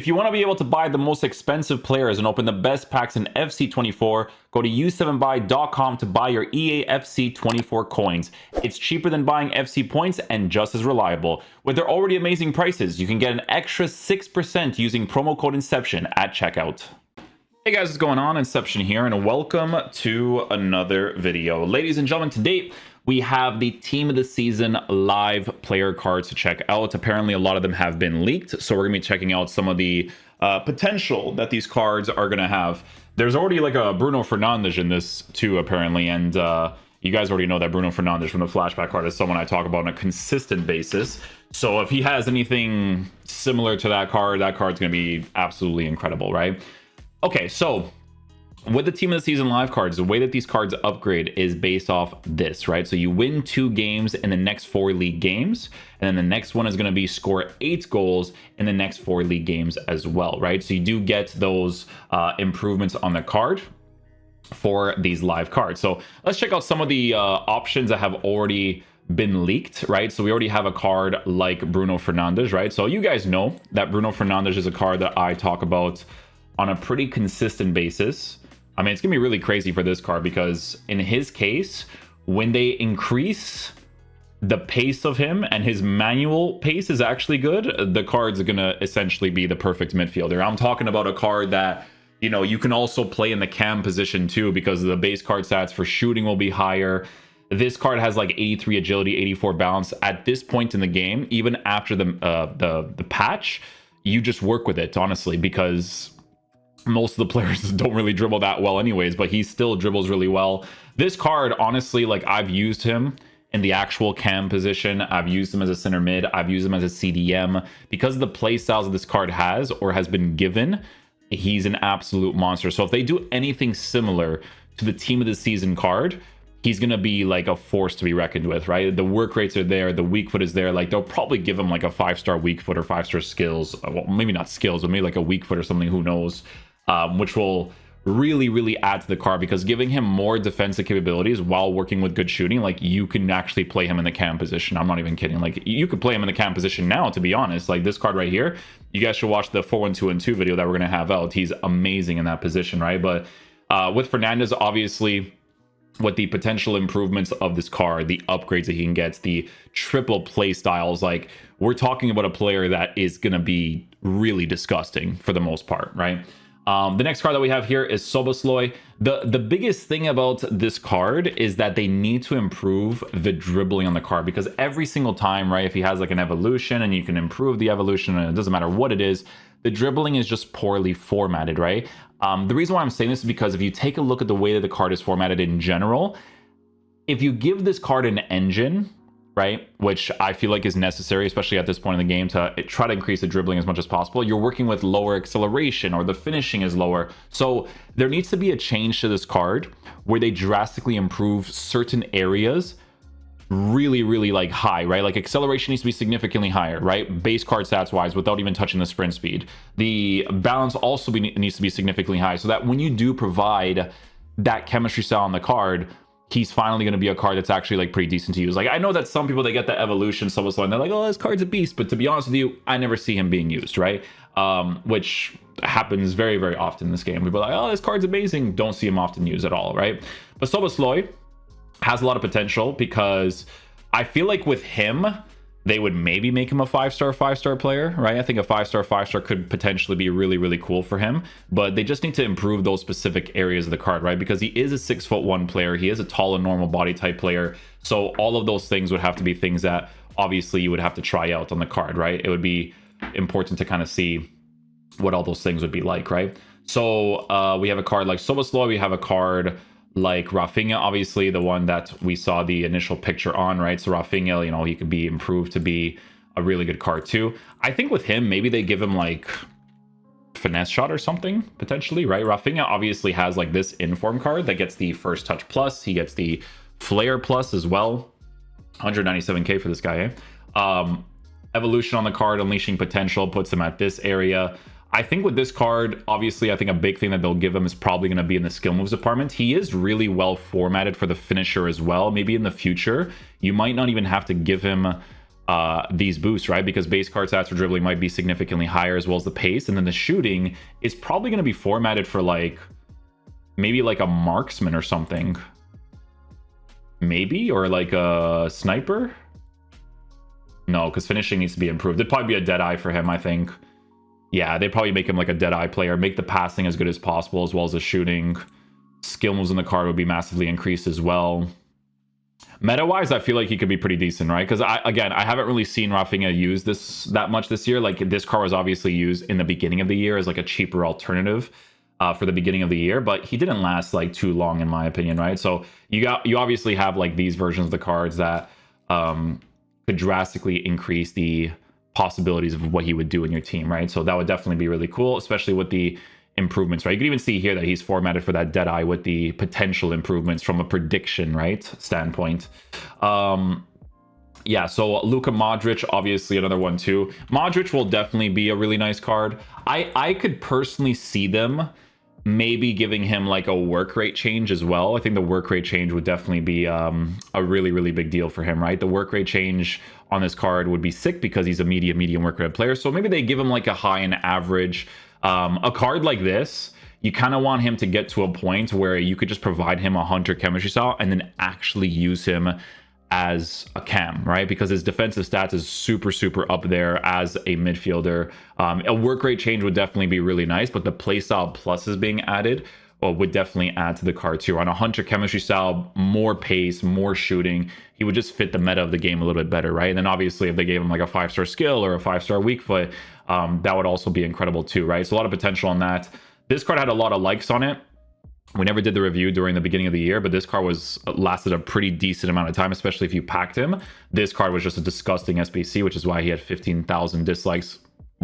If you want to be able to buy the most expensive players and open the best packs in FC24, go to u7buy.com to buy your EA FC24 coins. It's cheaper than buying FC points and just as reliable. With their already amazing prices, you can get an extra 6% using promo code Inception at checkout. Hey guys, what's going on? Inception here, and welcome to another video. Ladies and gentlemen, today we have the Team of the Season live player cards to check out. Apparently, a lot of them have been leaked, so we're going to be checking out some of the potential that these cards are going to have. There's already like a Bruno Fernandes in this too, apparently, and you guys already know that Bruno Fernandes from the flashback card is someone I talk about on a consistent basis. So if he has anything similar to that card's going to be absolutely incredible, right? Okay, so with the Team of the Season live cards, the way that these cards upgrade is based off this, right? So you win 2 games in the next 4 league games, and then the next one is going to be score 8 goals in the next 4 league games as well, right? So you do get those improvements on the card for these live cards. So let's check out some of the options that have already been leaked, right? So we already have a card like Bruno Fernandes, right? So you guys know that Bruno Fernandes is a card that I talk about on a pretty consistent basis. I mean, it's gonna be really crazy for this card because in his case, when they increase the pace of him and his manual pace is actually good, the card's gonna essentially be the perfect midfielder. I'm talking about a card that, you know, you can also play in the cam position too, because the base card stats for shooting will be higher. This card has like 83 agility, 84 balance. At this point in the game, even after the patch, you just work with it, honestly, because most of the players don't really dribble that well anyways, but he still dribbles really well. This card, honestly, like, I've used him in the actual cam position. I've used him as a center mid. I've used him as a CDM. Because of the play styles that this card has or has been given, he's an absolute monster. So if they do anything similar to the Team of the Season card, he's going to be like a force to be reckoned with, right? The work rates are there. The weak foot is there. Like, they'll probably give him like a 5-star weak foot or 5-star skills. Well, maybe not skills, but maybe like a weak foot or something, who knows? Which will really add to the card, because giving him more defensive capabilities while working with good shooting, like, you can actually play him in the cam position. I'm not even kidding. Like, you could play him in the cam position now, to be honest. Like, this card right here, you guys should watch the 4-1-2-2 video that we're going to have out. He's amazing in that position, right? But with Fernandes, obviously, with the potential improvements of this card, the upgrades that he can get, the triple play styles, like, we're talking about a player that is going to be really disgusting for the most part, right? The next card that we have here is Szoboszlai. The biggest thing about this card is that they need to improve the dribbling on the card, because every single time, right, if he has like an evolution and you can improve the evolution, and it doesn't matter what it is, the dribbling is just poorly formatted, right? The reason why I'm saying this is because if you take a look at the way that the card is formatted in general, if you give this card an engine, right, which I feel like is necessary, especially at this point in the game, to try to increase the dribbling as much as possible, you're working with lower acceleration, or the finishing is lower. So there needs to be a change to this card where they drastically improve certain areas really like high, right? Like, acceleration needs to be significantly higher, right? Base card stats wise, without even touching the sprint speed. The balance also needs to be significantly high, so that when you do provide that chemistry style on the card, he's finally going to be a card that's actually like pretty decent to use. Like, I know that some people, they get the evolution Szoboszlai and they're like, oh, this card's a beast, but to be honest with you, I never see him being used, right? Which happens very often in this game. People are like, oh, this card's amazing, don't see him often used at all, right? But Szoboszlai has a lot of potential, because I feel like with him, they would maybe make him a 5-star player, right? I think a 5-star could potentially be really cool for him, but they just need to improve those specific areas of the card, right? Because he is a 6'1" player. He is a tall and normal body type player. So all of those things would have to be things that obviously you would have to try out on the card, right? It would be important to kind of see what all those things would be like, right? So we have a card like Szoboszlai. We have a card like Raphinha, obviously the one that we saw the initial picture on, right? So Raphinha, you know, he could be improved to be a really good card too. I think with him, maybe they give him like finesse shot or something potentially, right? Raphinha obviously has like this inform card that gets the first touch plus. He gets the flair plus as well. 197k for this guy, eh? Evolution on the card, unleashing potential, puts him at this area. I think with this card, obviously, I think a big thing that they'll give him is probably going to be in the skill moves department. He is really well formatted for the finisher as well. Maybe in the future, you might not even have to give him these boosts, right? Because base card stats for dribbling might be significantly higher, as well as the pace, and then the shooting is probably going to be formatted for like maybe like a marksman or something, maybe, or like a sniper. No, because finishing needs to be improved. It'd probably be a dead eye for him, I think. Yeah, they'd probably make him like a dead eye player, make the passing as good as possible, as well as the shooting. Skill moves in the card would be massively increased as well. Meta-wise, I feel like he could be pretty decent, right? Because I haven't really seen Raphinha use this that much this year. Like, this card was obviously used in the beginning of the year as like a cheaper alternative for the beginning of the year, but he didn't last like too long, in my opinion, right? So you obviously have like these versions of the cards that could drastically increase the possibilities of what he would do in your team, right? So that would definitely be really cool, especially with the improvements, right? You can even see here that he's formatted for that dead eye with the potential improvements from a prediction, right, standpoint. Yeah, so Luka Modric, obviously another one too. Modric will definitely be a really nice card. I could personally see them maybe giving him like a work rate change as well. I think the work rate change would definitely be a really, really big deal for him, right? The work rate change on this card would be sick because he's a medium work rate player. So maybe they give him like a high and average. A card like this, you kind of want him to get to a point where you could just provide him a hunter chemistry style and then actually use him as a cam, right? Because his defensive stats is super up there as a midfielder. A work rate change would definitely be really nice, but the playstyle pluses being added would definitely add to the card too. On a hunter chemistry style, more pace, more shooting, he would just fit the meta of the game a little bit better, right? And then obviously if they gave him like a 5-star skill or a 5-star weak foot, that would also be incredible too, right? So a lot of potential on that. This card had a lot of likes on it. We never did the review during the beginning of the year, but this card lasted a pretty decent amount of time, especially if you packed him. This card was just a disgusting SBC, which is why he had 15,000 dislikes.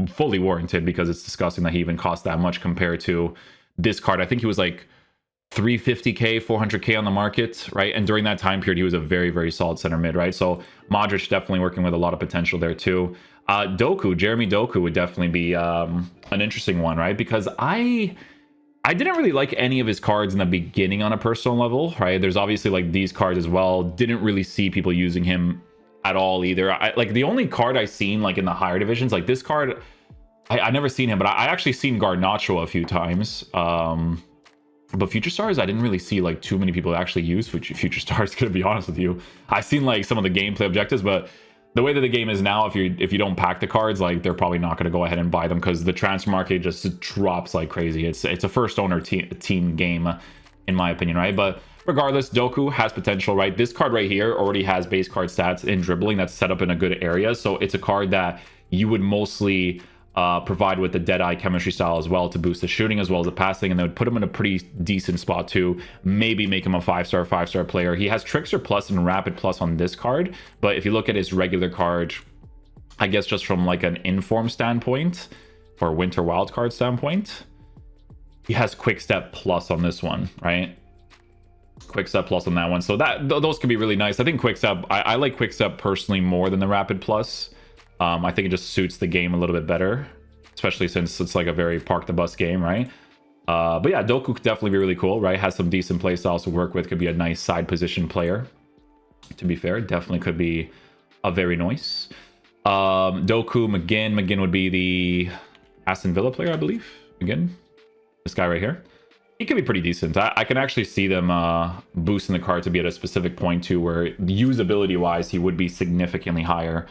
Fully warranted, because it's disgusting that he even cost that much compared to this card. I think he was like 350k, 400k on the market, right? And during that time period, he was a very solid center mid, right? So Modric definitely working with a lot of potential there too. Jeremy Doku would definitely be an interesting one, right? Because I didn't really like any of his cards in the beginning on a personal level, right? There's obviously like these cards as well. Didn't really see people using him at all either. Like the only card I seen like in the higher divisions, like this card, I never seen him, but I actually seen Garnacho a few times. But Future Stars, I didn't really see like too many people actually use Future Stars, to be honest with you. I seen like some of the gameplay objectives, but the way that the game is now, if you don't pack the cards, like they're probably not going to go ahead and buy them because the transfer market just drops like crazy. It's a first owner team game, in my opinion, right? But regardless, Doku has potential, right? This card right here already has base card stats in dribbling that's set up in a good area, so it's a card that you would mostly provide with the Deadeye chemistry style as well to boost the shooting as well as the passing, and they would put him in a pretty decent spot too. Maybe make him a 5-star player. He has Trickster Plus and Rapid Plus on this card, but if you look at his regular card, I guess just from like an inform standpoint or Winter Wildcard standpoint, he has Quick Step Plus on this one, right? Quick Step Plus on that one, so those can be really nice. I think Quick Step, I like Quick Step personally more than the Rapid Plus. I think it just suits the game a little bit better, especially since it's like a very park the bus game, right? But yeah, Doku could definitely be really cool, right? Has some decent play styles to work with, could be a nice side position player. To be fair, definitely could be a very nice. Doku, McGinn would be the Aston Villa player, I believe. McGinn, this guy right here. He could be pretty decent. I can actually see them boosting the card to be at a specific point too, where usability-wise, he would be significantly higher.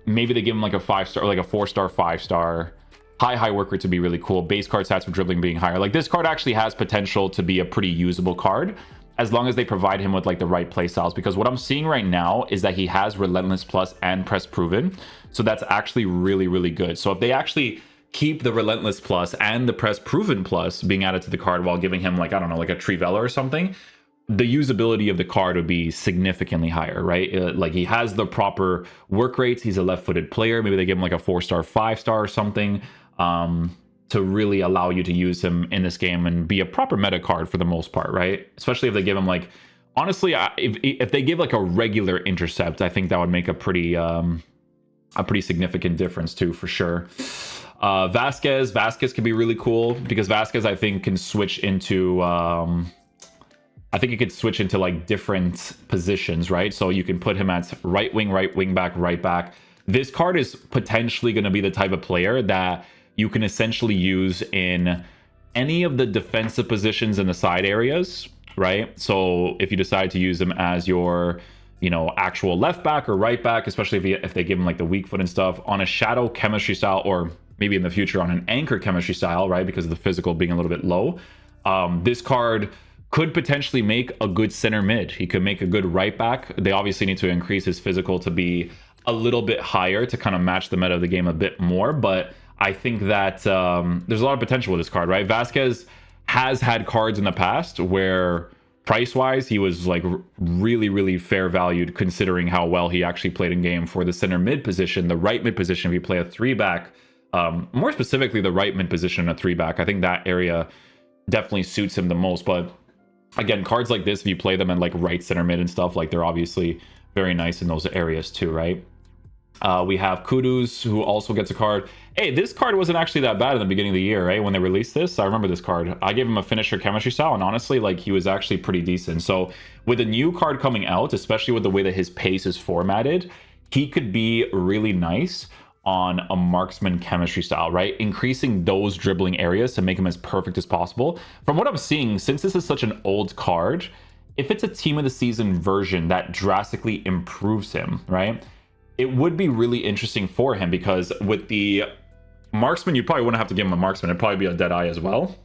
Maybe they give him like a 5-star or like a 4-star, 5-star. High work rate to be really cool. Base card stats for dribbling being higher. Like this card actually has potential to be a pretty usable card as long as they provide him with like the right play styles, because what I'm seeing right now is that he has Relentless Plus and Press Proven. So that's actually really good. So if they actually keep the Relentless Plus and the Press Proven Plus being added to the card while giving him like, I don't know, like a Trivella or something, the usability of the card would be significantly higher, right? Like he has the proper work rates. He's a left-footed player. Maybe they give him like a 4-star, 5-star or something to really allow you to use him in this game and be a proper meta card for the most part, right? Especially if they give him like, honestly, if they give like a regular intercept, I think that would make a pretty significant difference too, for sure. Vazquez can be really cool because Vazquez, I think, can switch into I think you could switch into like different positions, right? So you can put him at right wing back, right back. This card is potentially going to be the type of player that you can essentially use in any of the defensive positions in the side areas, right? So if you decide to use him as your, you know, actual left back or right back, especially if they give him like the weak foot and stuff, on a shadow chemistry style, or maybe in the future on an anchor chemistry style, right? Because of the physical being a little bit low. This card could potentially make a good center mid. He could make a good right back. They obviously need to increase his physical to be a little bit higher to kind of match the meta of the game a bit more. But I think that there's a lot of potential with this card, right? Vazquez has had cards in the past where price-wise, he was like really, really fair valued considering how well he actually played in game for the center mid position, the right mid position. If you play a 3-back, more specifically the right mid position in a 3-back, I think that area definitely suits him the most. But again, cards like this, if you play them in like right center mid and stuff, like they're obviously very nice in those areas too, right? We have Kudus, who also gets a card. Hey, this card wasn't actually that bad in the beginning of the year, right? When they released this, I remember this card. I gave him a finisher chemistry style, and honestly, like, he was actually pretty decent. So with a new card coming out, especially with the way that his pace is formatted, he could be really nice on a marksman chemistry style, right? Increasing those dribbling areas to make him as perfect as possible. From what I'm seeing, since this is such an old card, if it's a team of the season version that drastically improves him, right? It would be really interesting for him, because with the marksman, you probably wouldn't have to give him a marksman. It'd probably be a dead eye as well,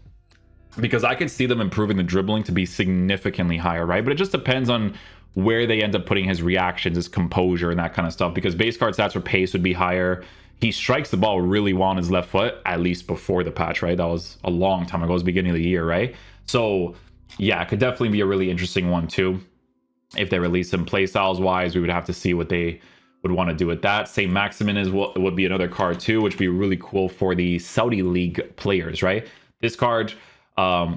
because I could see them improving the dribbling to be significantly higher, right? But it just depends on where they end up putting his reactions, his composure, and that kind of stuff, because base card stats for pace would be higher. He strikes the ball really well on his left foot, at least before the patch, right? That was a long time ago. It was beginning of the year, right? So yeah, it could definitely be a really interesting one too. If they release him playstyles wise, we would have to see what they would want to do with that. Saint-Maximin is what would be another card too, which would be really cool for the Saudi League players, right? This card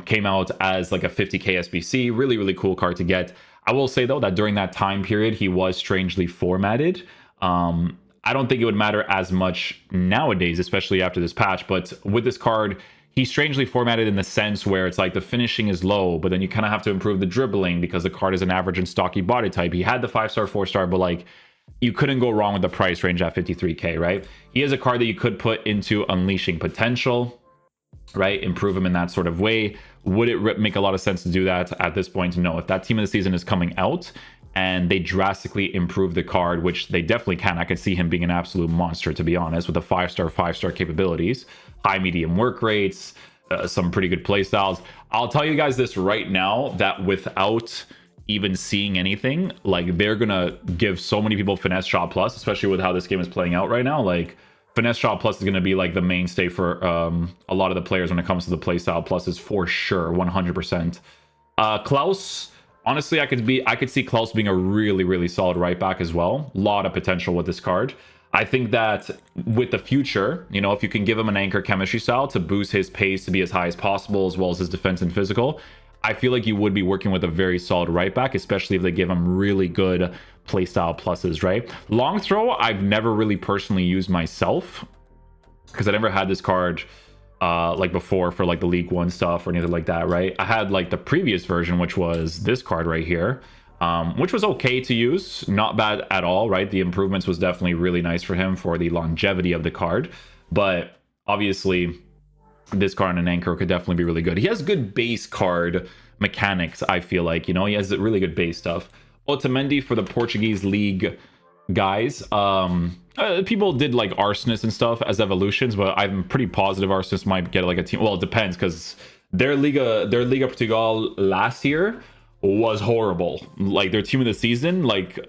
came out as like a 50k SBC, really, really cool card to get. I will say though that during that time period, he was strangely formatted. I don't think it would matter as much nowadays, especially after this patch, but with this card, he's strangely formatted in the sense where it's like the finishing is low, but then you kind of have to improve the dribbling because the card is an average and stocky body type. He had the 5-star, 4-star, but like, you couldn't go wrong with the price range at 53k, right? He is a card that you could put into unleashing potential, right? Improve him in that sort of way. Would it make a lot of sense to do that at this point? No. If that team of the season is coming out and they drastically improve the card, which they definitely can, I could see him being an absolute monster, to be honest, with the 5-star capabilities, high medium work rates, some pretty good play styles. I'll tell you guys this right now, that without even seeing anything, like, they're gonna give so many people finesse shot plus, especially with how this game is playing out right now. Like, finesse shot plus is gonna be like the mainstay for a lot of the players when it comes to the playstyle pluses, for sure, 100%. Klaus, honestly, I could see Klaus being a really, really solid right back as well. A lot of potential with this card. I think that with the future, you know, if you can give him an anchor chemistry style to boost his pace to be as high as possible, as well as his defense and physical, I feel like you would be working with a very solid right back, especially if they give him really good playstyle pluses, right? Long throw, I've never really personally used myself, because I never had this card like before for like the League One stuff or anything like that, right? I had like the previous version, which was this card right here, which was okay to use, not bad at all, right? The improvements was definitely really nice for him for the longevity of the card, but obviously this card on an anchor could definitely be really good. He has good base card mechanics, I feel like, you know, he has really good base stuff. Otamendi for the Portuguese league guys. People did like Arsonist and stuff as evolutions, but I'm pretty positive Arsonist might get like a team. Well, it depends, because their Liga Portugal last year was horrible. Like, their team of the season, like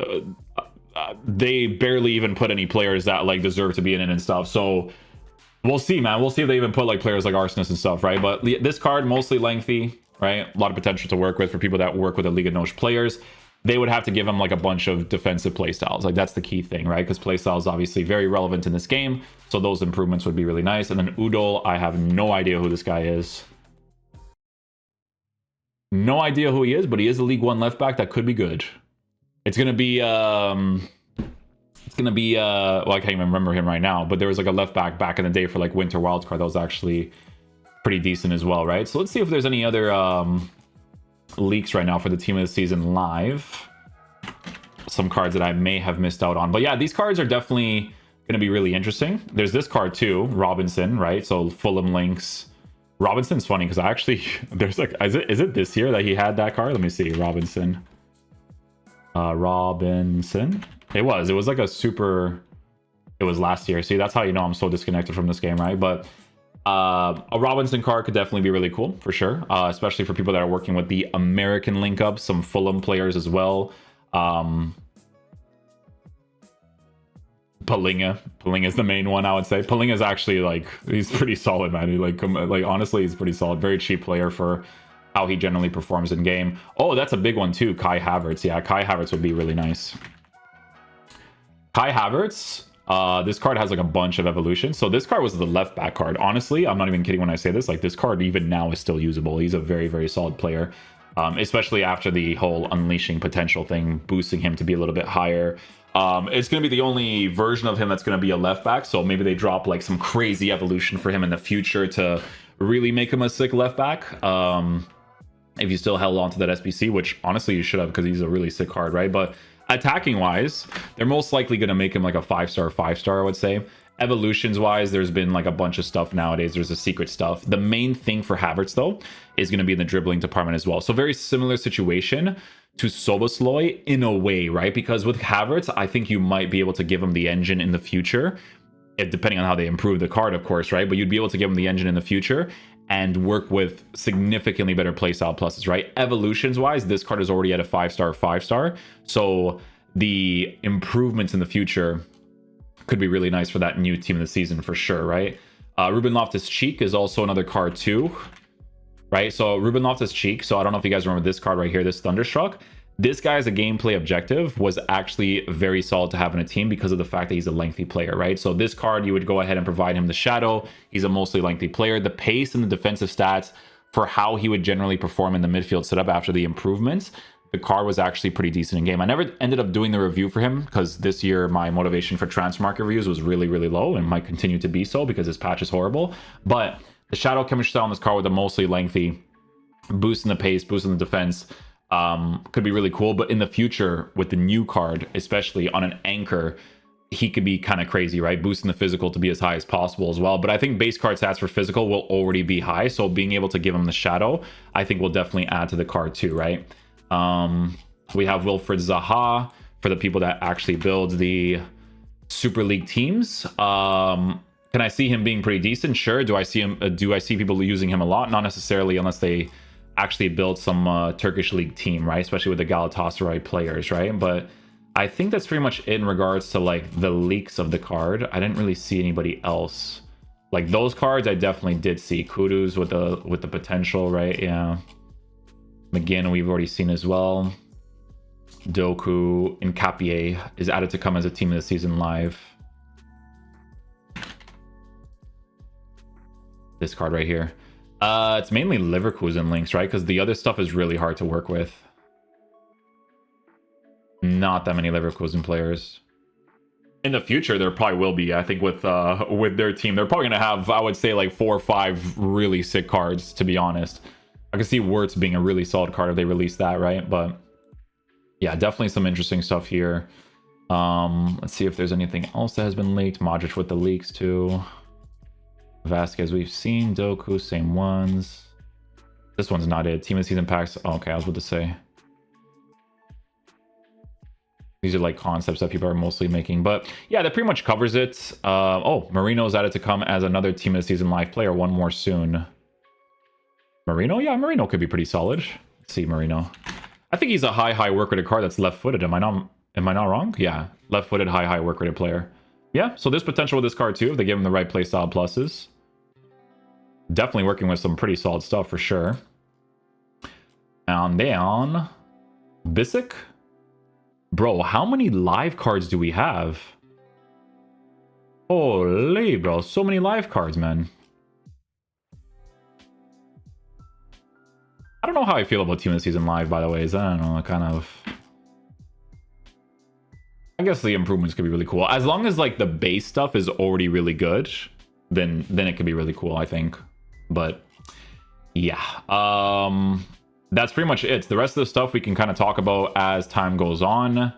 they barely even put any players that like deserve to be in it and stuff. So we'll see, man. We'll see if they even put like players like Arsonist and stuff, right? But this card, mostly lengthy, right? A lot of potential to work with for people that work with the Liga NOS players. They would have to give him like a bunch of defensive playstyles. Like, that's the key thing, right? Because playstyle is obviously very relevant in this game. So those improvements would be really nice. And then Udol, I have no idea who this guy is. No idea who he is, but he is a League One left back that could be good. It's gonna be well, I can't even remember him right now, but there was like a left back in the day for like Winter Wildcard that was actually pretty decent as well, right? So let's see if there's any other leaks right now for the team of the season live. Some cards that I may have missed out on. But yeah, these cards are definitely going to be really interesting. There's this card too, Robinson, right? So Fulham links. Robinson's funny because I actually, there's like, is it this year that he had that card? Let me see, Robinson. Robinson. It was like a super, it was last year. See, that's how you know I'm so disconnected from this game, right? But a Robinson card could definitely be really cool for sure, especially for people that are working with the American link up, some Fulham players as well. Palinga is the main one, I would say. Palinga is actually like, he's pretty solid, man. He like honestly, he's pretty solid. Very cheap player for how he generally performs in game. Oh, that's a big one too. Kai Havertz. Yeah, Kai Havertz would be really nice. Kai Havertz. This card has like a bunch of evolutions. So this card was the left back card. Honestly, I'm not even kidding when I say this. Like this card even now is still usable. He's a very, very solid player. Especially after the whole unleashing potential thing, boosting him to be a little bit higher. It's going to be the only version of him that's going to be a left back. So maybe they drop like some crazy evolution for him in the future to really make him a sick left back. If you still held on to that SBC, which honestly you should have because he's a really sick card, right? But attacking wise, they're most likely going to make him like a 5-star, I would say. Evolutions wise, there's been like a bunch of stuff nowadays. There's a secret stuff. The main thing for Havertz though is going to be in the dribbling department as well. So very similar situation to Szoboszlai in a way, right? Because with Havertz, I think you might be able to give him the engine in the future, depending on how they improve the card, of course, right? But you'd be able to give him the engine in the future and work with significantly better playstyle pluses, right? Evolutions wise, this card is already at a 5-star. So the improvements in the future could be really nice for that new team of the season for sure, right? Ruben Loftus-Cheek is also another card too, right? So Ruben Loftus-Cheek, so I don't know if you guys remember this card right here, this Thunderstruck. This guy as a gameplay objective was actually very solid to have in a team because of the fact that he's a lengthy player, right? So this card, you would go ahead and provide him the shadow. He's a mostly lengthy player. The pace and the defensive stats for how he would generally perform in the midfield setup after the improvements, the card was actually pretty decent in game. I never ended up doing the review for him because this year my motivation for transfer market reviews was really, really low and might continue to be so because his patch is horrible. But the shadow chemistry on this card with the mostly lengthy, boosting the pace, boosting the defense, could be really cool. But in the future with the new card, especially on an anchor, he could be kind of crazy, right? Boosting the physical to be as high as possible as well. But I think base card stats for physical will already be high. So being able to give him the shadow, I think will definitely add to the card too, right? We have Wilfried Zaha for the people that actually build the Super League teams. Can I see him being pretty decent? Sure. Do I see him? Do I see people using him a lot? Not necessarily, unless they actually build some Turkish league team, right? Especially with the Galatasaray players, right? But I think that's pretty much in regards to like the leaks of the card. I didn't really see anybody else. Like those cards, I definitely did see Kudus with the potential, right? Yeah. McGinn, we've already seen as well. Doku, Hincapie is added to come as a team of the season live. This card right here. It's mainly Leverkusen links, right? Because the other stuff is really hard to work with. Not that many Leverkusen players. In the future, there probably will be. I think with their team, they're probably going to have, I would say, like 4 or 5 really sick cards, to be honest. I can see Wirtz being a really solid card if they release that, right? But yeah, definitely some interesting stuff here. Let's see if there's anything else that has been leaked. Modric with the leaks too. Vazquez, we've seen. Doku, same ones. This one's not it. Team of the season packs. Oh, okay, I was about to say. These are like concepts that people are mostly making. But yeah, that pretty much covers it. Oh, Merino's added to come as another team of the season live player. One more soon. Merino? Yeah, Merino could be pretty solid. Let's see, Merino. I think he's a high work rated card that's left-footed. Am I not wrong? Yeah, left-footed, high work rated player. Yeah, so there's potential with this card too if they give him the right playstyle pluses. Definitely working with some pretty solid stuff for sure. And then Bisic. Bro, how many live cards do we have? Holy, bro, so many live cards, man. I don't know how I feel about Team of the Season Live, by the way. I don't know, kind of... I guess the improvements could be really cool. As long as, like, the base stuff is already really good, then it could be really cool, I think. But, yeah. that's pretty much it. The rest of the stuff we can kind of talk about as time goes on.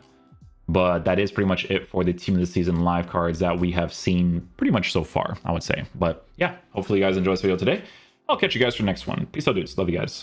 But that is pretty much it for the Team of the Season live cards that we have seen pretty much so far, I would say. But yeah, hopefully you guys enjoyed this video today. I'll catch you guys for the next one. Peace out, dudes. Love you guys.